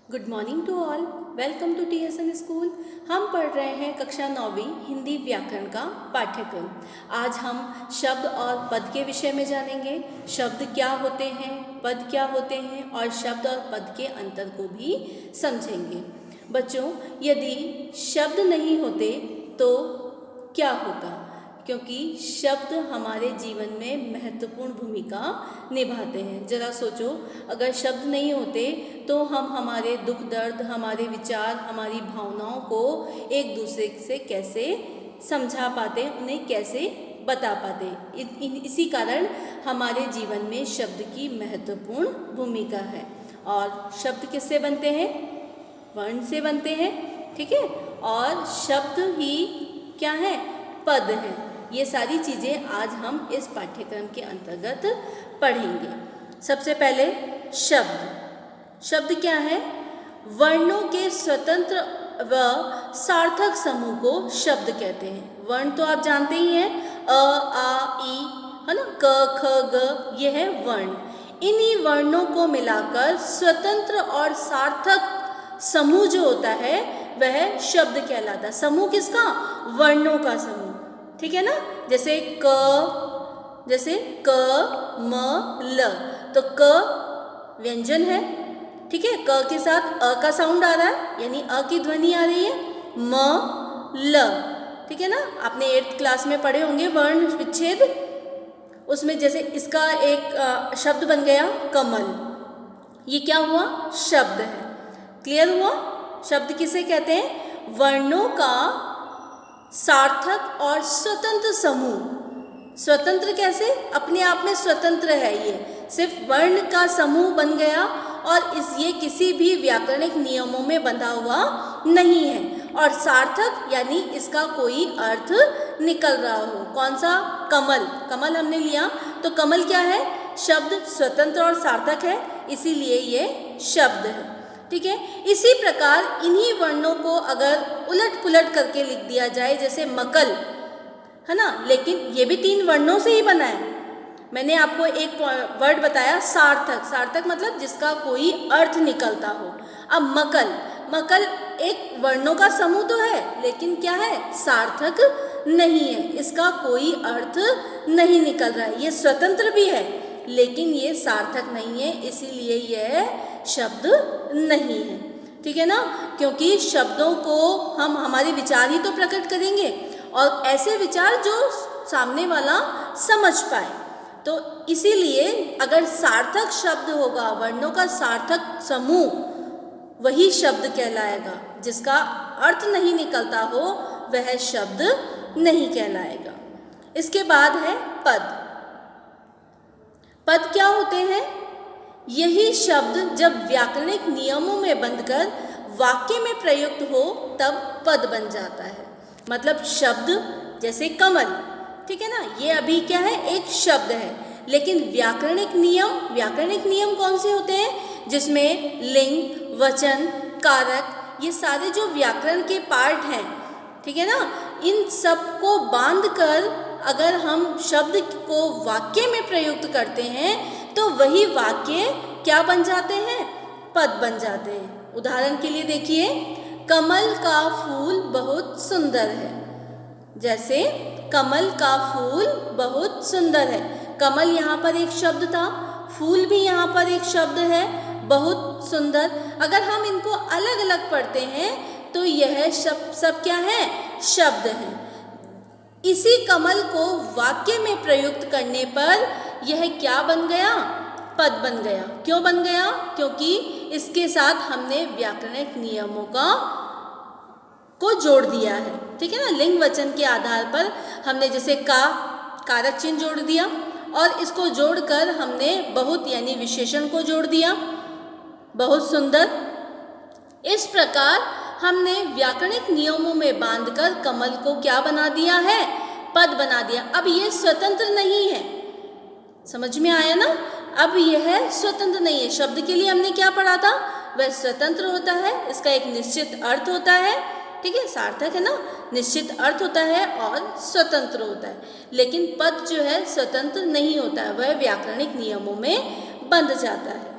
Good morning to all. Welcome to TSN school. हम पढ़ रहे हैं कक्षा 9वीं हिंदी व्याकरण का पाठ्यक्रम। आज हम शब्द और पद के विषय में जानेंगे। शब्द क्या होते हैं, पद क्या होते हैं और शब्द और पद के अंतर को भी समझेंगे। बच्चों, यदि शब्द नहीं होते तो क्या होता? क्योंकि शब्द हमारे जीवन में महत्वपूर्ण भूमिका निभाते हैं। ज़रा सोचो, अगर शब्द नहीं होते तो हम हमारे दुख दर्द, हमारे विचार, हमारी भावनाओं को एक दूसरे से कैसे समझा पाते, उन्हें कैसे बता पाते। इसी कारण हमारे जीवन में शब्द की महत्वपूर्ण भूमिका है। और शब्द किससे बनते हैं? वर्ण से बनते हैं, ठीक है। और शब्द ही क्या है? पद है। ये सारी चीज़ें आज हम इस पाठ्यक्रम के अंतर्गत पढ़ेंगे। सबसे पहले शब्द। शब्द क्या है? वर्णों के स्वतंत्र व सार्थक समूह को शब्द कहते हैं। वर्ण तो आप जानते ही हैं, अ, आ, ई, है ना, क, ख, ग, ये है वर्ण। इन्हीं वर्णों को मिलाकर स्वतंत्र और सार्थक समूह जो होता है वह शब्द कहलाता है। समूह किसका? वर्णों का समूह, ठीक है ना। जैसे क, म, ल, तो क व्यंजन है, ठीक है। क के साथ अ का साउंड आ रहा है, यानी अ की ध्वनि आ रही है। म, ल, ठीक है ना। आपने 8th क्लास में पढ़े होंगे वर्ण विच्छेद। उसमें जैसे इसका एक शब्द बन गया कमल। ये क्या हुआ? शब्द है। क्लियर हुआ? शब्द किसे कहते हैं? वर्णों का सार्थक और स्वतंत्र समूह। स्वतंत्र कैसे? अपने आप में स्वतंत्र है, ये सिर्फ वर्ण का समूह बन गया और ये किसी भी व्याकरणिक नियमों में बंधा हुआ नहीं है। और सार्थक यानी इसका कोई अर्थ निकल रहा हो। कौन सा? कमल। कमल हमने लिया तो कमल क्या है? शब्द स्वतंत्र और सार्थक है, इसीलिए ये शब्द है, ठीक है। इसी प्रकार इन्हीं वर्णों को अगर उलट पुलट करके लिख दिया जाए, जैसे मकल, है ना, लेकिन ये भी 3 वर्णों से ही बना है। मैंने आपको एक वर्ड बताया सार्थक। सार्थक मतलब जिसका कोई अर्थ निकलता हो। अब मकल, मकल एक वर्णों का समूह तो है, लेकिन क्या है? सार्थक नहीं है, इसका कोई अर्थ नहीं निकल रहा है। ये स्वतंत्र भी है लेकिन ये सार्थक नहीं है, इसीलिए यह शब्द नहीं है, ठीक है ना। क्योंकि शब्दों को हम हमारे विचार ही तो प्रकट करेंगे, और ऐसे विचार जो सामने वाला समझ पाए। तो इसीलिए अगर सार्थक शब्द होगा, वर्णों का सार्थक समूह, वही शब्द कहलाएगा। जिसका अर्थ नहीं निकलता हो वह शब्द नहीं कहलाएगा। इसके बाद है पद। पद क्या होते हैं? यही शब्द जब व्याकरणिक नियमों में बंधकर वाक्य में प्रयुक्त हो तब पद बन जाता है। मतलब शब्द जैसे कमल, ठीक है ना, ये अभी क्या है? एक शब्द है। लेकिन व्याकरणिक नियम कौन से होते हैं? जिसमें लिंग, वचन, कारक, ये सारे जो व्याकरण के पार्ट हैं, ठीक है ना, इन सब को बांध कर अगर हम शब्द को वाक्य में प्रयुक्त करते हैं तो वही वाक्य क्या बन जाते हैं? पद बन जाते हैं। उदाहरण के लिए देखिए, कमल का फूल बहुत सुंदर है। जैसे कमल का फूल बहुत सुंदर है। कमल यहाँ पर एक शब्द था, फूल भी यहाँ पर एक शब्द है, बहुत सुंदर। अगर हम इनको अलग अलग पढ़ते हैं तो यह सब क्या है? शब्द हैं। इसी कमल को वाक्य में प्रयुक्त करने पर यह क्या बन गया? पद बन गया। क्यों बन गया? क्योंकि इसके साथ हमने व्याकरणिक नियमों को जोड़ दिया है, ठीक है ना। लिंग वचन के आधार पर हमने जैसे कारक चिन्ह जोड़ दिया, और इसको जोड़कर हमने बहुत यानी विशेषण को जोड़ दिया, बहुत सुंदर। इस प्रकार हमने व्याकरणिक नियमों में बांधकर कमल को क्या बना दिया है? पद बना दिया। अब ये स्वतंत्र नहीं है, समझ में आया ना। अब यह स्वतंत्र नहीं है। शब्द के लिए हमने क्या पढ़ा था? वह स्वतंत्र होता है, इसका एक निश्चित अर्थ होता है, ठीक है, सार्थक है ना, निश्चित अर्थ होता है और स्वतंत्र होता है। लेकिन पद जो है स्वतंत्र नहीं होता है, वह व्याकरणिक नियमों में बंध जाता है।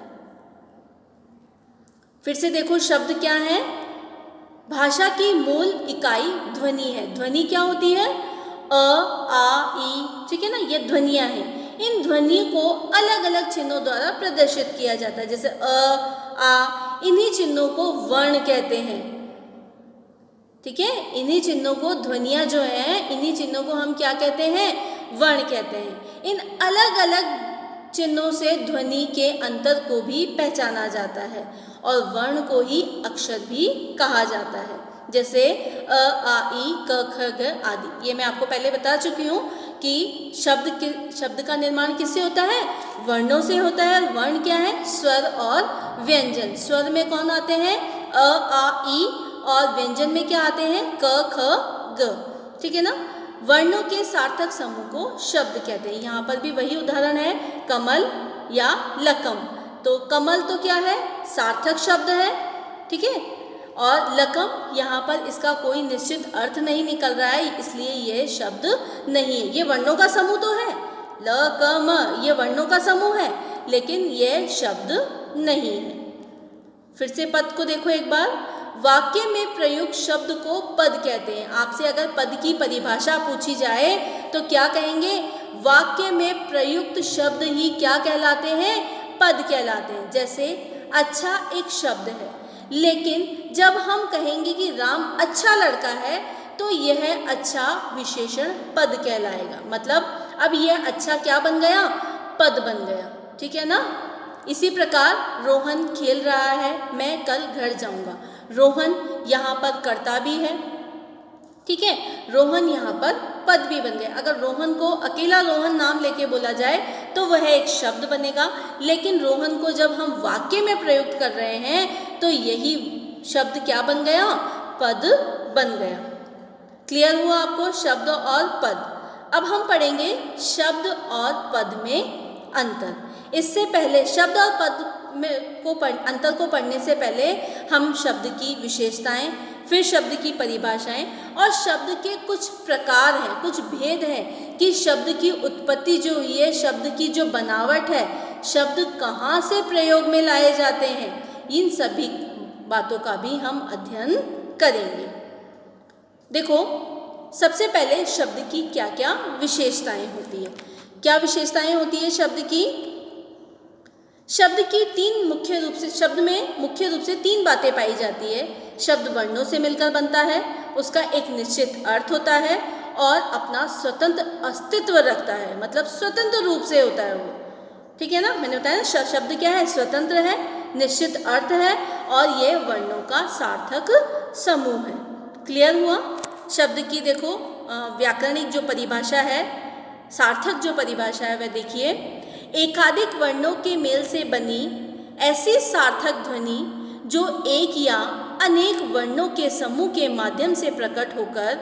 फिर से देखो शब्द क्या है, भाषा की मूल इकाई ध्वनि है। ध्वनि क्या होती है, अ, आ, ई, ठीक है ना, ये ध्वनियाँ हैं। इन ध्वनि को अलग अलग चिन्हों द्वारा प्रदर्शित किया जाता है, जैसे आ, इन्हीं चिन्हों को वर्ण कहते हैं। ठीक है, इन्हीं चिन्हों को, ध्वनियाँ जो हैं, इन्हीं चिन्हों को हम क्या कहते हैं, वर्ण कहते हैं। इन अलग अलग चिन्हों से ध्वनि के अंतर को भी पहचाना जाता है और वर्ण को ही अक्षर भी कहा जाता है, जैसे अ, आ, ई, क, ख, ग आदि। ये मैं आपको पहले बता चुकी हूँ कि शब्द का निर्माण किससे होता है, वर्णों से होता है। वर्ण क्या है, स्वर और व्यंजन। स्वर में कौन आते हैं, अ, आ, ई, और व्यंजन में क्या आते हैं, क, ख, ग। ठीक है ना। वर्णों के सार्थक समूह को शब्द कहते हैं। यहाँ पर भी वही उदाहरण है, कमल या लकम। तो कमल तो क्या है, सार्थक शब्द है, ठीक है, और लकम यहाँ पर इसका कोई निश्चित अर्थ नहीं निकल रहा है, इसलिए ये शब्द नहीं है। ये वर्णों का समूह तो है, ल, क, म, ये वर्णों का समूह है, लेकिन ये शब्द नहीं है। फिर से पद को देखो एक बार। वाक्य में प्रयुक्त शब्द को पद कहते हैं। आपसे अगर पद की परिभाषा पूछी जाए तो क्या कहेंगे, वाक्य में प्रयुक्त शब्द ही क्या कहलाते हैं, पद कहलाते हैं। जैसे अच्छा एक शब्द है, लेकिन जब हम कहेंगे कि राम अच्छा लड़का है तो यह अच्छा विशेषण पद कहलाएगा। मतलब अब यह अच्छा क्या बन गया, पद बन गया। ठीक है ना। इसी प्रकार रोहन खेल रहा है, मैं कल घर जाऊंगा। रोहन यहाँ पर कर्ता भी है, ठीक है, रोहन यहाँ पर पद भी बन गया। अगर रोहन को अकेला रोहन नाम लेके बोला जाए तो वह एक शब्द बनेगा, लेकिन रोहन को जब हम वाक्य में प्रयुक्त कर रहे हैं तो यही शब्द क्या बन गया, पद बन गया। क्लियर हुआ आपको शब्द और पद। अब हम पढ़ेंगे शब्द और पद में अंतर। इससे पहले शब्द और पद अंतर को पढ़ने से पहले हम शब्द की विशेषताएं, फिर शब्द की परिभाषाएं और शब्द के कुछ प्रकार हैं, कुछ भेद हैं कि शब्द की उत्पत्ति जो हुई है, शब्द की जो बनावट है, शब्द कहाँ से प्रयोग में लाए जाते हैं, इन सभी बातों का भी हम अध्ययन करेंगे। देखो सबसे पहले शब्द की क्या क्या विशेषताएं होती है। क्या विशेषताएं होती है शब्द की? शब्द की शब्द में मुख्य रूप से तीन बातें पाई जाती है। शब्द वर्णों से मिलकर बनता है, उसका एक निश्चित अर्थ होता है और अपना स्वतंत्र अस्तित्व रखता है, मतलब स्वतंत्र रूप से होता है वो। ठीक है ना, मैंने बताया ना शब्द क्या है, स्वतंत्र है, निश्चित अर्थ है और ये वर्णों का सार्थक समूह है। क्लियर हुआ? शब्द की देखो व्याकरणिक जो परिभाषा है, सार्थक जो परिभाषा है वह देखिए, एकाधिक वर्णों के मेल से बनी ऐसी सार्थक ध्वनि जो एक या अनेक वर्णों के समूह के माध्यम से प्रकट होकर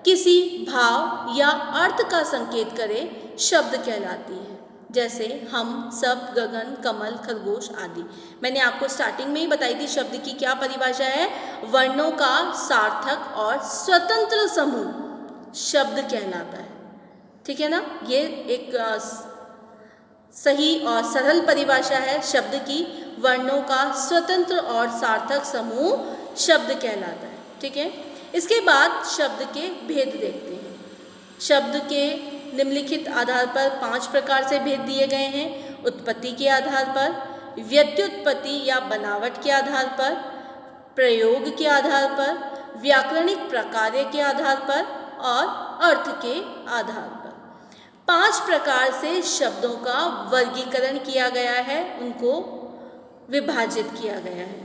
किसी भाव या अर्थ का संकेत करे, शब्द कहलाती है। जैसे हम, सब, गगन, कमल, खरगोश आदि। मैंने आपको स्टार्टिंग में ही बताई थी शब्द की क्या परिभाषा है, वर्णों का सार्थक और स्वतंत्र समूह शब्द कहलाता है। ठीक है ना, ये एक सही और सरल परिभाषा है शब्द की। वर्णों का स्वतंत्र और सार्थक समूह शब्द कहलाता है। ठीक है, इसके बाद शब्द के भेद देखते हैं। शब्द के निम्नलिखित आधार पर 5 प्रकार से भेद दिए गए हैं। उत्पत्ति के आधार पर, व्यत्युत्पत्ति या बनावट के आधार पर, प्रयोग के आधार पर, व्याकरणिक प्रकार के आधार पर और अर्थ के आधार पर। 5 प्रकार से शब्दों का वर्गीकरण किया गया है, उनको विभाजित किया गया है।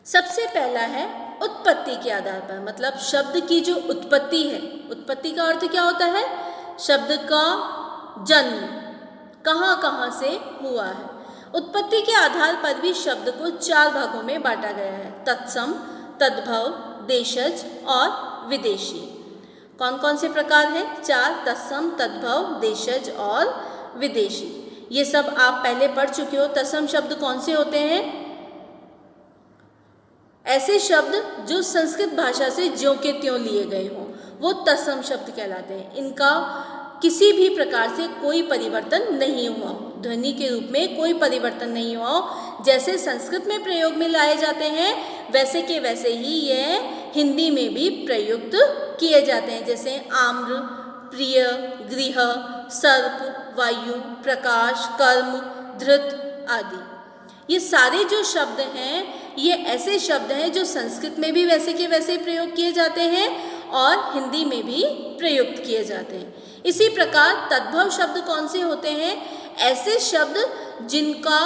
सबसे पहला है उत्पत्ति के आधार पर, मतलब शब्द की जो उत्पत्ति है। उत्पत्ति का अर्थ क्या होता है? शब्द का जन्म कहाँ कहाँ से हुआ है। उत्पत्ति के आधार पर भी शब्द को 4 भागों में बांटा गया है, तत्सम, तद्भव, देशज और विदेशी। कौन कौन से प्रकार हैं? 4, तत्सम, तद्भव, देशज और विदेशी। ये सब आप पहले पढ़ चुके हो। तत्सम शब्द कौन से होते हैं? ऐसे शब्द जो संस्कृत भाषा से ज्यों के त्यों लिए गए हों, वो तत्सम शब्द कहलाते हैं। इनका किसी भी प्रकार से कोई परिवर्तन नहीं हुआ, ध्वनि के रूप में कोई परिवर्तन नहीं हुआ हो। जैसे संस्कृत में प्रयोग में लाए जाते हैं वैसे के वैसे ही ये हिंदी में भी प्रयुक्त किए जाते हैं। जैसे आम्र, प्रिय, गृह, सर्प, वायु, प्रकाश, कर्म, धृत आदि। ये सारे जो शब्द हैं ये ऐसे शब्द हैं जो संस्कृत में भी वैसे के वैसे प्रयोग किए जाते हैं और हिंदी में भी प्रयुक्त किए जाते हैं। इसी प्रकार तद्भव शब्द कौन से होते हैं? ऐसे शब्द जिनका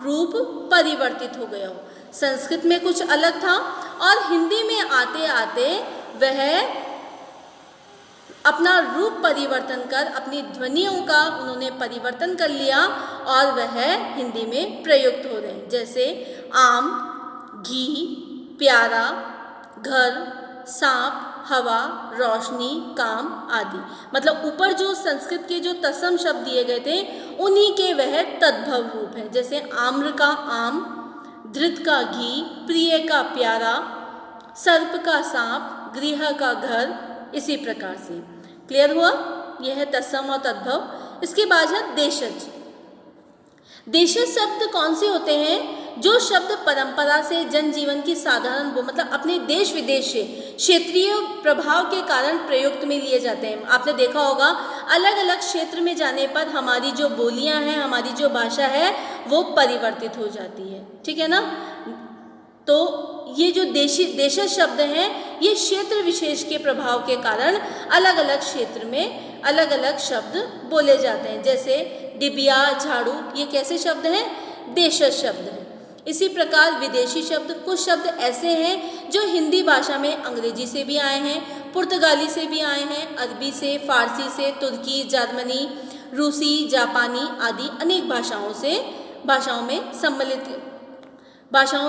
रूप परिवर्तित हो गया हो। संस्कृत में कुछ अलग था और हिंदी में आते आते वह अपना रूप परिवर्तन कर अपनी ध्वनियों का उन्होंने परिवर्तन कर लिया और वह हिंदी में प्रयुक्त हो रहे हैं। जैसे आम, घी, प्यारा, घर, सांप, हवा, रोशनी, काम आदि। मतलब ऊपर जो संस्कृत के जो तत्सम शब्द दिए गए थे उन्हीं के वह तद्भव रूप हैं। जैसे आम्र का आम, धृत का घी, प्रिय का प्यारा, सर्प का सांप, गृह का घर, इसी प्रकार से। क्लियर हुआ? यह है तत्सम और तद्भव। इसके बाद है देशज। देशज शब्द कौन से होते हैं? जो शब्द परंपरा से जनजीवन की साधारण मतलब अपने देश विदेश से क्षेत्रीय प्रभाव के कारण प्रयुक्त में लिए जाते हैं। आपने देखा होगा अलग अलग क्षेत्र में जाने पर हमारी जो बोलियां हैं, हमारी जो भाषा है वो परिवर्तित हो जाती है। ठीक है ना? तो ये जो देशज शब्द हैं ये क्षेत्र विशेष के प्रभाव के कारण अलग अलग क्षेत्र में अलग अलग शब्द बोले जाते हैं। जैसे डिबिया, झाड़ू, ये कैसे शब्द हैं? देशज शब्द हैं। इसी प्रकार विदेशी शब्द, कुछ शब्द ऐसे हैं जो हिंदी भाषा में अंग्रेजी से भी आए हैं, पुर्तगाली से भी आए हैं, अरबी से, फारसी से, तुर्की, जर्मनी, रूसी, जापानी आदि अनेक भाषाओं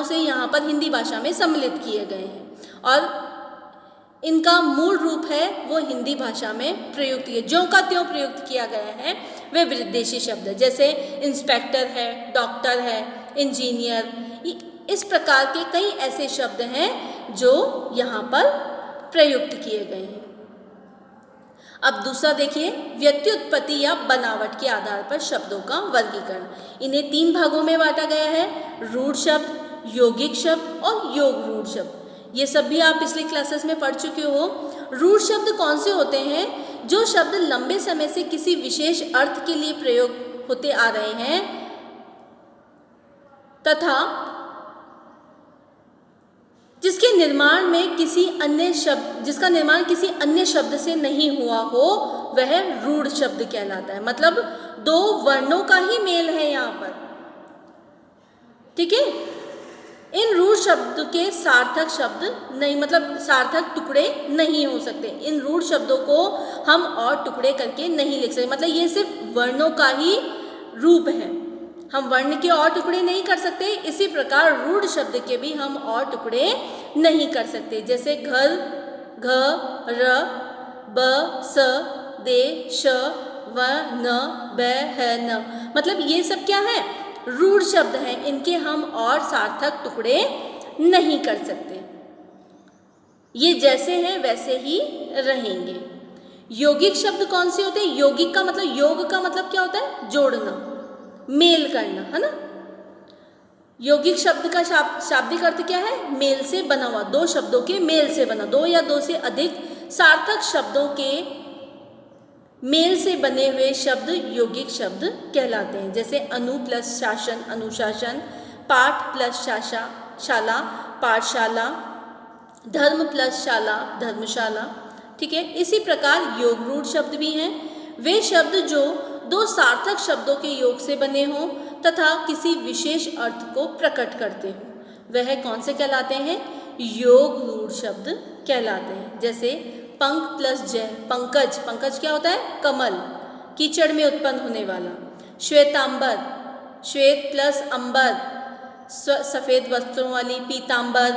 से यहाँ पर हिंदी भाषा में सम्मिलित किए गए हैं और इनका मूल रूप है वो हिंदी भाषा में प्रयुक्त किए, ज्यों का त्यों प्रयुक्त किया गया है वे विदेशी शब्द। जैसे इंस्पेक्टर है, डॉक्टर है, इंजीनियर, इस प्रकार के कई ऐसे शब्द हैं जो यहाँ पर प्रयुक्त किए गए हैं। अब दूसरा देखिए, व्यत्युत्पत्ति या बनावट के आधार पर शब्दों का वर्गीकरण। इन्हें 3 भागों में बांटा गया है: रूढ़ शब्द, यौगिक शब्द और योग रूढ़ शब्द। ये सब भी आप पिछले क्लासेस में पढ़ चुके हो। रूढ़ शब्द कौन से होते हैं? जो शब्द लंबे समय से किसी विशेष अर्थ के लिए प्रयोग होते आ रहे हैं तथा जिसका निर्माण किसी अन्य शब्द से नहीं हुआ हो वह रूढ़ शब्द कहलाता है। मतलब 2 वर्णों का ही मेल है यहाँ पर। ठीक है? इन रूढ़ शब्द के सार्थक शब्द नहीं, मतलब सार्थक टुकड़े नहीं हो सकते। इन रूढ़ शब्दों को हम और टुकड़े करके नहीं लिख सकते। मतलब ये सिर्फ वर्णों का ही रूप है, हम वर्ण के और टुकड़े नहीं कर सकते। इसी प्रकार रूढ़ शब्द के भी हम और टुकड़े नहीं कर सकते। जैसे घर, घ, र, ब, स, दे, श, व, न, ब, ह, न। मतलब ये सब क्या है? रूढ़ शब्द हैं। इनके हम और सार्थक टुकड़े नहीं कर सकते। ये जैसे हैं वैसे ही रहेंगे। यौगिक शब्द कौन से होते हैं? यौगिक का मतलब, योग का मतलब क्या होता है? जोड़ना, मेल करना, है ना? यौगिक शब्द का शाब्दिक अर्थ क्या है? मेल से बना हुआ, 2 शब्दों के मेल से बना, 2 या 2 से अधिक सार्थक शब्दों के मेल से बने हुए शब्द यौगिक शब्द कहलाते हैं। जैसे अनु प्लस शासन, अनुशासन, पाठ प्लस शाला, पाठशाला, धर्म प्लस शाला, धर्मशाला। ठीक है? इसी प्रकार योग रूढ़ शब्द भी हैं। वे शब्द जो 2 सार्थक शब्दों के योग से बने हों तथा किसी विशेष अर्थ को प्रकट करते हों वह कौन से कहलाते हैं? योग रूढ़ शब्द कहलाते हैं। जैसे पंख प्लस जय, पंकज, पंकज क्या होता है? कमल, कीचड़ में उत्पन्न होने वाला। श्वेतांबर, श्वेत प्लस अंबर, सफ़ेद वस्त्रों वाली, पीतांबर।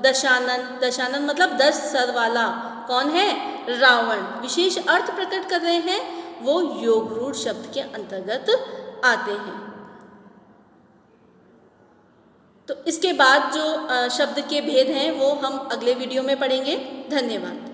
दशानन, दशानन मतलब 10 सर वाला, कौन है? रावण। विशेष अर्थ प्रकट कर रहे हैं वो योग रूढ़ शब्द के अंतर्गत आते हैं। तो इसके बाद जो शब्द के भेद हैं वो हम अगले वीडियो में पढ़ेंगे। धन्यवाद।